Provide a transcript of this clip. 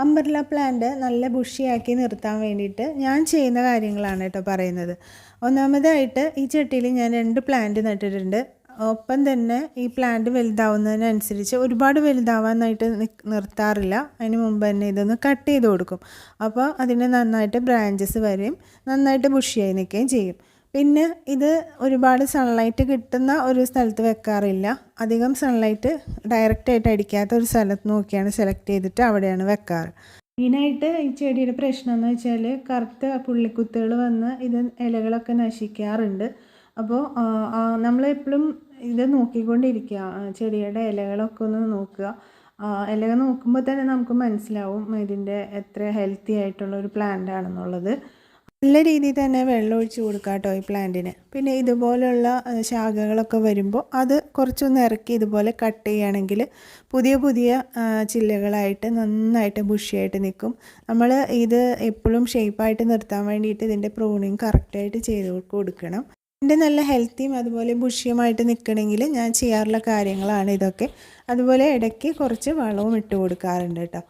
Umbrella plant നല്ല ബുഷിയാക്കി നിർത്താൻ വേണ്ടിയിട്ട് ഞാൻ ചെയ്യുന്ന കാര്യങ്ങളാണ് കേട്ടോ പറയുന്നത്. ഒന്നാമതായിട്ട് ഈ ചട്ടിയിൽ ഞാൻ 2 പ്ലാന്റ് നട്ടിട്ടുണ്ട്. ഒപ്പം തന്നെ ഈ പ്ലാന്റ് വലുതാവുന്നതിനനുസരിച്ച് ഒരുപാട് വലുതാവാനായിട്ട് നിർത്താറില്ല. അതിന് മുമ്പ് തന്നെ ഇതൊന്ന് കട്ട് ചെയ്ത് കൊടുക്കും. അപ്പോൾ അതിന് നന്നായിട്ട് ബ്രാഞ്ചസ് വരെയും നന്നായിട്ട് ബുഷിയായി നിൽക്കുകയും ചെയ്യും. പിന്നെ ഇത് ഒരുപാട് സൺലൈറ്റ് കിട്ടുന്ന ഒരു സ്ഥലത്ത് വെക്കാറില്ല. അധികം സൺലൈറ്റ് ഡയറക്റ്റായിട്ട് അടിക്കാത്ത ഒരു സ്ഥലത്ത് നോക്കിയാണ് സെലക്ട് ചെയ്തിട്ട് അവിടെയാണ് വെക്കാറ്. മെയിനായിട്ട് ഈ ചെടിയുടെ പ്രശ്നം എന്ന് വെച്ചാൽ കറുത്ത പുള്ളിക്കുത്തുകൾ വന്ന് ഇത് ഇലകളൊക്കെ നശിക്കാറുണ്ട്. അപ്പോൾ നമ്മളെപ്പോഴും ഇത് നോക്കിക്കൊണ്ടിരിക്കുക, ചെടിയുടെ ഇലകളൊക്കെ ഒന്ന് നോക്കുക. ഇലകൾ നോക്കുമ്പോൾ തന്നെ നമുക്ക് മനസ്സിലാവും ഇതിൻ്റെ എത്ര ഹെൽത്തി ആയിട്ടുള്ള ഒരു പ്ലാന്റ് ആണെന്നുള്ളത്. നല്ല രീതിയിൽ തന്നെ വെള്ളം ഒഴിച്ച് കൊടുക്കുക കേട്ടോ ഈ പ്ലാന്റിന്. പിന്നെ ഇതുപോലുള്ള ശാഖകളൊക്കെ വരുമ്പോൾ അത് കുറച്ചൊന്ന് ഇറക്കി ഇതുപോലെ കട്ട് ചെയ്യുകയാണെങ്കിൽ പുതിയ പുതിയ ചില്ലകളായിട്ട് നന്നായിട്ട് ബുഷിയായിട്ട് നിൽക്കും. നമ്മൾ ഇത് എപ്പോഴും ഷേപ്പായിട്ട് നിർത്താൻ വേണ്ടിയിട്ട് ഇതിൻ്റെ പ്രൂണിങ് കറക്റ്റായിട്ട് ചെയ്ത് കൊടുക്കണം. ഇതിൻ്റെ നല്ല ഹെൽത്തിയും അതുപോലെ ബുഷിയുമായിട്ട് നിൽക്കണമെങ്കിൽ ഞാൻ ചെയ്യാറുള്ള കാര്യങ്ങളാണ് ഇതൊക്കെ. അതുപോലെ ഇടയ്ക്ക് കുറച്ച് വളവും ഇട്ട് കൊടുക്കാറുണ്ട് കേട്ടോ.